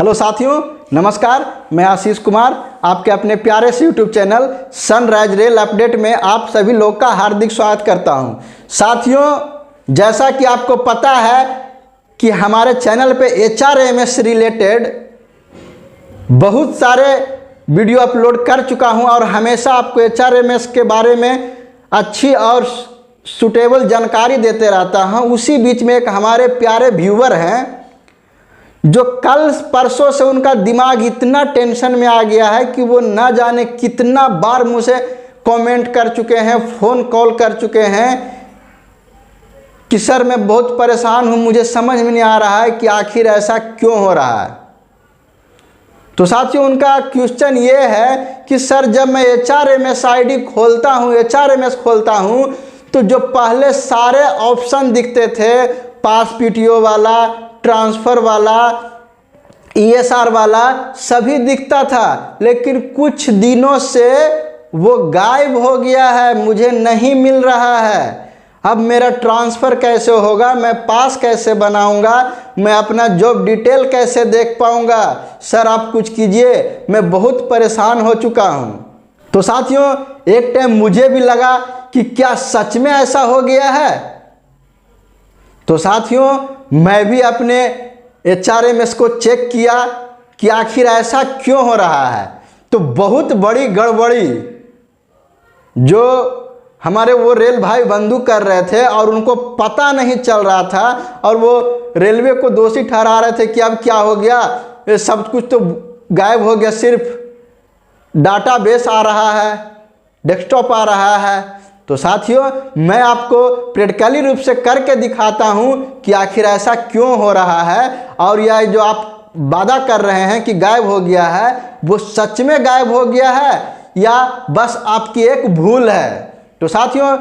Hello साथियों, नमस्कार। मैं आशीष कुमार आपके अपने प्यारे से YouTube channel sunrise rail update में आप सभी लोग का हार्दिक स्वागत करता हूं। साथियों, जैसा कि आपको पता है कि हमारे चैनल पे HRMS से रिलेटेड बहुत सारे वीडियो अपलोड कर चुका हूं और हमेशा आपको HRMS के बारे में अच्छी और सूटेबल जानकारी देते रहता हूं। उसी बीच में एक हमारे प्यारे व्यूअर हैं जो कल परसों से उनका दिमाग इतना टेंशन में आ गया है कि वो ना जाने कितना बार मुझे कमेंट कर चुके हैं, फ़ोन कॉल कर चुके हैं कि सर मैं बहुत परेशान हूं, मुझे समझ में नहीं आ रहा है कि आखिर ऐसा क्यों हो रहा है। तो साथियों, उनका क्वेश्चन ये है कि सर जब मैं HRMS ID खोलता हूं, HRMS खोलता हूं तो जो पहले सारे ऑप्शन दिखते थे, पास PTO वाला, ट्रांसफ़र वाला, ESR वाला सभी दिखता था, लेकिन कुछ दिनों से वो गायब हो गया है, मुझे नहीं मिल रहा है। अब मेरा ट्रांसफ़र कैसे होगा, मैं पास कैसे बनाऊंगा, मैं अपना जॉब डिटेल कैसे देख पाऊंगा? सर आप कुछ कीजिए, मैं बहुत परेशान हो चुका हूं। तो साथियों, एक टाइम मुझे भी लगा कि क्या सच में ऐसा हो गया है। तो साथियों, मैं भी अपने HRMS को चेक किया कि आखिर ऐसा क्यों हो रहा है। तो बहुत बड़ी गड़बड़ी जो हमारे वो रेल भाई बंधु कर रहे थे और उनको पता नहीं चल रहा था और वो रेलवे को दोषी ठहरा रहे थे कि अब क्या हो गया, ये सब कुछ तो गायब हो गया, सिर्फ डाटाबेस आ रहा है, डेस्कटॉप आ रहा है। तो साथियों, मैं आपको प्रैक्टिकली रूप से करके दिखाता हूं कि आखिर ऐसा क्यों हो रहा है और यह जो आप वादा कर रहे हैं कि गायब हो गया है, वो सच में गायब हो गया है या बस आपकी एक भूल है। तो साथियों,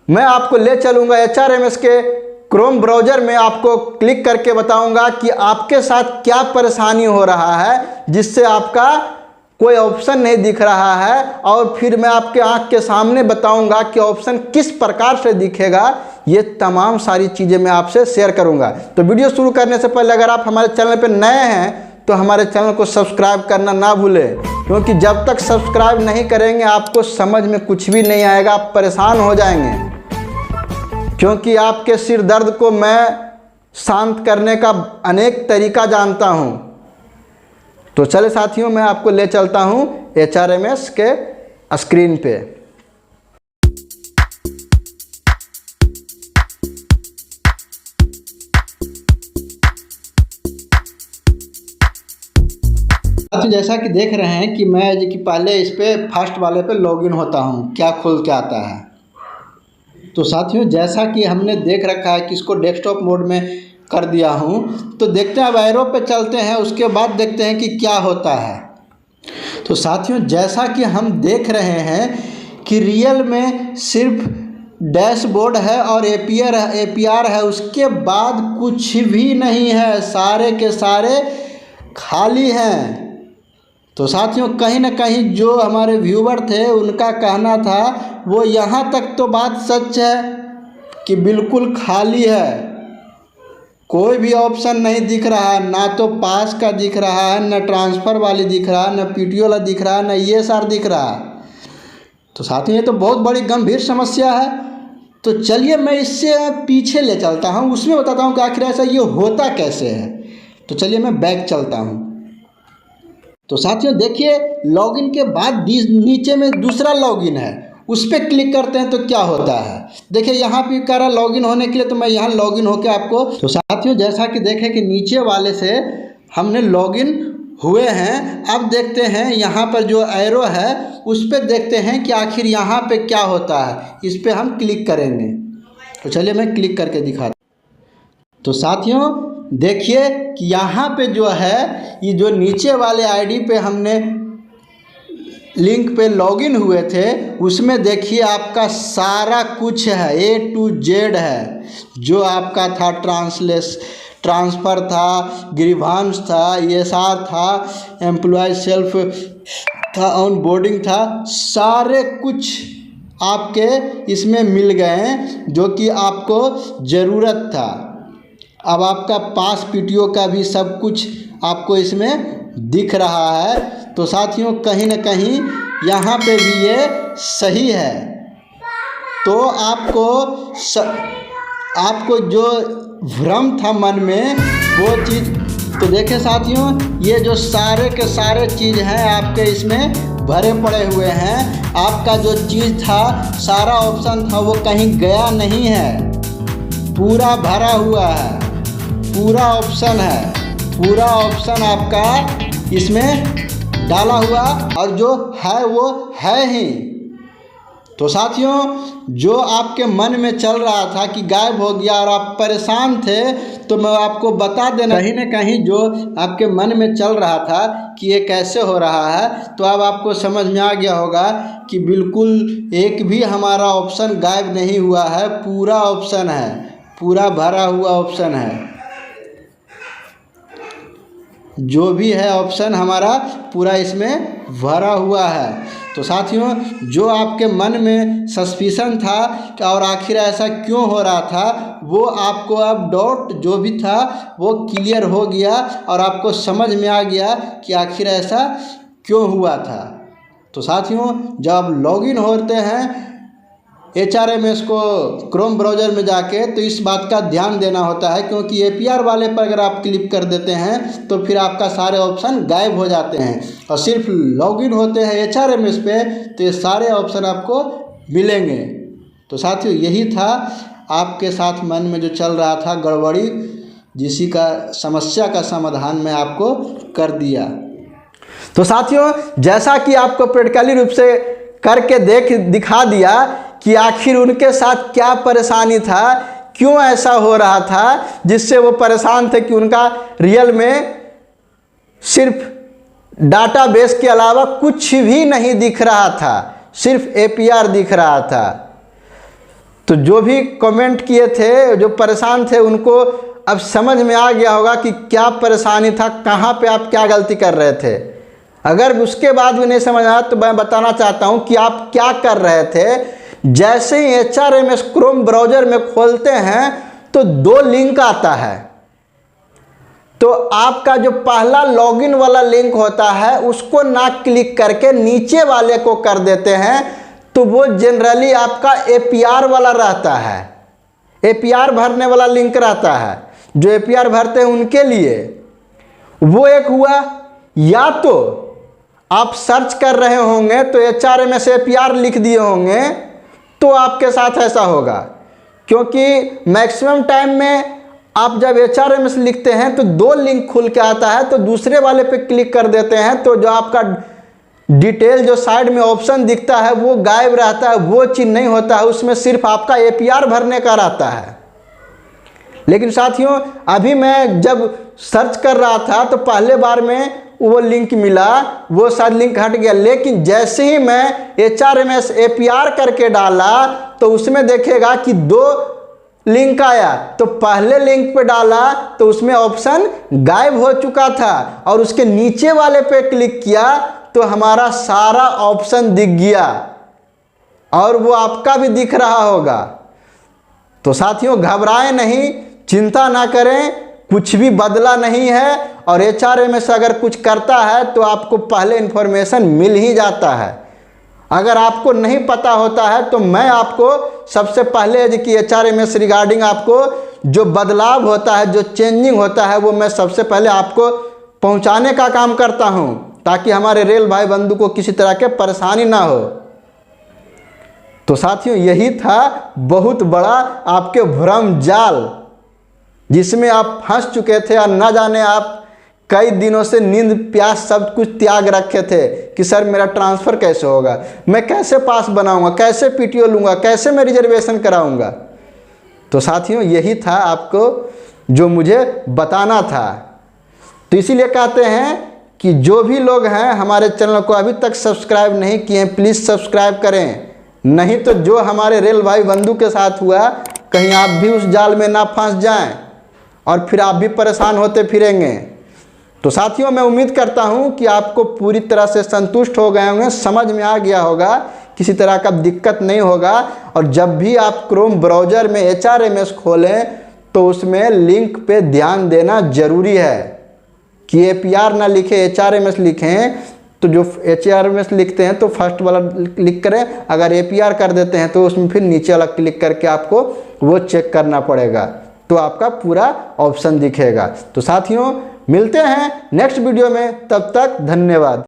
मैं आपको ले चलूंगा HRMS के क्रोम ब्राउज़र में, आपको क्लिक करके बताऊंगा कि आपके साथ क्या परेशानी हो रहा है जिससे आपका कोई ऑप्शन नहीं दिख रहा है, और फिर मैं आपके आंख के सामने बताऊंगा कि ऑप्शन किस प्रकार से दिखेगा। ये तमाम सारी चीज़ें मैं आपसे शेयर करूंगा। तो वीडियो शुरू करने से पहले अगर आप हमारे चैनल पर नए हैं तो हमारे चैनल को सब्सक्राइब करना ना भूलें, क्योंकि जब तक सब्सक्राइब नहीं करेंगे आपको समझ में कुछ भी नहीं आएगा, आप परेशान हो जाएंगे। क्योंकि आपके सिर दर्द को मैं शांत करने का अनेक तरीका जानता हूँ। तो चले साथियों, मैं आपको ले चलता हूं HRMS के स्क्रीन पे। जैसा कि देख रहे हैं कि मैं कि पहले इस पे फर्स्ट वाले पे लॉगिन होता हूं, क्या खुल के आता है। तो साथियों, जैसा कि हमने देख रखा है कि इसको डेस्कटॉप मोड में कर दिया हूं, तो देखते हैं, अब एरो पे चलते हैं, उसके बाद देखते हैं कि क्या होता है। तो साथियों, जैसा कि हम देख रहे हैं कि रियल में सिर्फ डैशबोर्ड है और APR है, उसके बाद कुछ भी नहीं है, सारे के सारे खाली हैं। तो साथियों, कहीं ना कहीं जो हमारे व्यूवर थे उनका कहना था, वो यहाँ तक तो बात सच है कि बिल्कुल खाली है, कोई भी ऑप्शन नहीं दिख रहा है, ना तो पास का दिख रहा है, ना ट्रांसफ़र वाली दिख रहा है, ना PTO वाला दिख रहा है, ना ESR दिख रहा है। तो साथियों, ये तो बहुत बड़ी गंभीर समस्या है। तो चलिए मैं इससे पीछे ले चलता हूँ, उसमें बताता हूँ कि आखिर ऐसा ये होता कैसे है। तो चलिए मैं बैक चलता हूँ। तो साथियों देखिए, लॉगिन के बाद नीचे में दूसरा लॉगिन है, उस पर क्लिक करते हैं तो क्या होता है। देखिए यहाँ पे कह रहा है लॉगिन होने के लिए, तो मैं यहाँ लॉगिन होके आपको। तो साथियों, जैसा कि देखें कि नीचे वाले से हमने लॉगिन हुए हैं। अब देखते हैं यहाँ पर जो एरो है उस पर देखते हैं कि आखिर यहाँ पे क्या होता है। इस पर हम क्लिक करेंगे। तो चलिए मैं क्लिक करके दिखाता हूँ। तो साथियों देखिए कि यहाँ पे जो है, ये जो नीचे वाले ID पे हमने लिंक पे लॉगिन हुए थे, उसमें देखिए आपका सारा कुछ है, A to Z है। जो आपका था ट्रांसफ़र था, ग्रीवांस था, ESR था, एम्प्लॉय सेल्फ था, ऑन बोर्डिंग था, सारे कुछ आपके इसमें मिल गए हैं जो कि आपको ज़रूरत था। अब आपका पास PTO का भी सब कुछ आपको इसमें दिख रहा है। तो साथियों कहीं ना कहीं यहाँ पे भी ये सही है। तो आपको जो भ्रम था मन में वो चीज़, तो देखें साथियों ये जो सारे के सारे चीज़ हैं आपके इसमें भरे पड़े हुए हैं। आपका जो चीज़ था, सारा ऑप्शन था, वो कहीं गया नहीं है, पूरा भरा हुआ है, पूरा ऑप्शन है, पूरा ऑप्शन आपका इसमें डाला हुआ और जो है वो है ही। तो साथियों जो आपके मन में चल रहा था कि गायब हो गया और आप परेशान थे, तो मैं आपको बता देना, कहीं ना कहीं जो आपके मन में चल रहा था कि ये कैसे हो रहा है, तो अब आपको समझ में आ गया होगा कि बिल्कुल एक भी हमारा ऑप्शन गायब नहीं हुआ है, पूरा ऑप्शन है, पूरा भरा हुआ ऑप्शन है। जो भी है ऑप्शन हमारा पूरा इसमें भरा हुआ है। तो साथियों जो आपके मन में सस्पिशन था और आखिर ऐसा क्यों हो रहा था, वो आपको अब डाउट जो भी था वो क्लियर हो गया और आपको समझ में आ गया कि आखिर ऐसा क्यों हुआ था। तो साथियों जब लॉगिन होते हैं HRMS को क्रोम ब्राउज़र में जाके, तो इस बात का ध्यान देना होता है, क्योंकि APR वाले पर अगर आप क्लिक कर देते हैं तो फिर आपका सारे ऑप्शन गायब हो जाते हैं, और सिर्फ लॉगिन होते हैं HRMS पे तो ये सारे ऑप्शन आपको मिलेंगे। तो साथियों यही था आपके साथ मन में जो चल रहा था गड़बड़ी, जिसी का समस्या का समाधान मैं आपको कर दिया। तो साथियों जैसा कि आपको प्रैक्टिकली रूप से करके दिखा दिया कि आखिर उनके साथ क्या परेशानी था, क्यों ऐसा हो रहा था, जिससे वो परेशान थे कि उनका रियल में सिर्फ डाटाबेस के अलावा कुछ भी नहीं दिख रहा था, सिर्फ APR दिख रहा था। तो जो भी कमेंट किए थे, जो परेशान थे, उनको अब समझ में आ गया होगा कि क्या परेशानी था, कहाँ पे आप क्या गलती कर रहे थे। अगर उसके बाद भी नहीं समझ आया तो मैं बताना चाहता हूँ कि आप क्या कर रहे थे। जैसे ही HRMS क्रोम ब्राउज़र में खोलते हैं तो 2 लिंक आता है। तो आपका जो पहला लॉगिन वाला लिंक होता है उसको ना क्लिक करके नीचे वाले को कर देते हैं, तो वो जनरली आपका APR वाला रहता है, APR भरने वाला लिंक रहता है। जो APR भरते हैं उनके लिए वो एक हुआ। या तो आप सर्च कर रहे होंगे तो HRMS APR लिख दिए होंगे तो आपके साथ ऐसा होगा, क्योंकि मैक्सिमम टाइम में आप जब HRMS लिखते हैं तो 2 लिंक खुल के आता है, तो दूसरे वाले पे क्लिक कर देते हैं तो जो आपका डिटेल जो साइड में ऑप्शन दिखता है वो गायब रहता है, वो चीज़ नहीं होता है, उसमें सिर्फ आपका APR भरने का रहता है। लेकिन साथियों अभी मैं जब सर्च कर रहा था तो पहले बार में वो लिंक मिला, वो शायद लिंक हट गया, लेकिन जैसे ही मैं HRMS APR करके डाला तो उसमें देखेगा कि 2 लिंक आया। तो पहले लिंक पे डाला तो उसमें ऑप्शन गायब हो चुका था, और उसके नीचे वाले पे क्लिक किया तो हमारा सारा ऑप्शन दिख गया, और वो आपका भी दिख रहा होगा। तो साथियों घबराएं नहीं, चिंता ना करें, कुछ भी बदला नहीं है। और HRMS अगर कुछ करता है तो आपको पहले इन्फॉर्मेशन मिल ही जाता है। अगर आपको नहीं पता होता है तो मैं आपको सबसे पहले कि HRMS रिगार्डिंग आपको जो बदलाव होता है, जो चेंजिंग होता है, वो मैं सबसे पहले आपको पहुंचाने का काम करता हूं, ताकि हमारे रेल भाई बंधु को किसी तरह के परेशानी ना हो। तो साथियों यही था बहुत बड़ा आपके भ्रम जाल, जिसमें आप फंस चुके थे और न जाने आप कई दिनों से नींद प्यास सब कुछ त्याग रखे थे कि सर मेरा ट्रांसफ़र कैसे होगा, मैं कैसे पास बनाऊंगा, कैसे PTO लूँगा, कैसे मैं रिजर्वेशन कराऊंगा। तो साथियों यही था आपको जो मुझे बताना था। तो इसीलिए कहते हैं कि जो भी लोग हैं हमारे चैनल को अभी तक सब्सक्राइब नहीं किए हैं, प्लीज़ सब्सक्राइब करें, नहीं तो जो हमारे रेल भाई बंधु के साथ हुआ कहीं आप भी उस जाल में ना फंस जाएं और फिर आप भी परेशान होते फिरेंगे। तो साथियों मैं उम्मीद करता हूं कि आपको पूरी तरह से संतुष्ट हो गए होंगे, समझ में आ गया होगा, किसी तरह का दिक्कत नहीं होगा। और जब भी आप क्रोम ब्राउज़र में HRMS खोलें तो उसमें लिंक पे ध्यान देना जरूरी है कि APR ना लिखे HRMS लिखें, तो जो HRMS लिखते हैं तो फर्स्ट वाला क्लिक करें, अगर APR कर देते हैं तो उसमें फिर नीचे वाला क्लिक करके आपको वो चेक करना पड़ेगा, तो आपका पूरा ऑप्शन दिखेगा। तो साथियों मिलते हैं नेक्स्ट वीडियो में, तब तक धन्यवाद।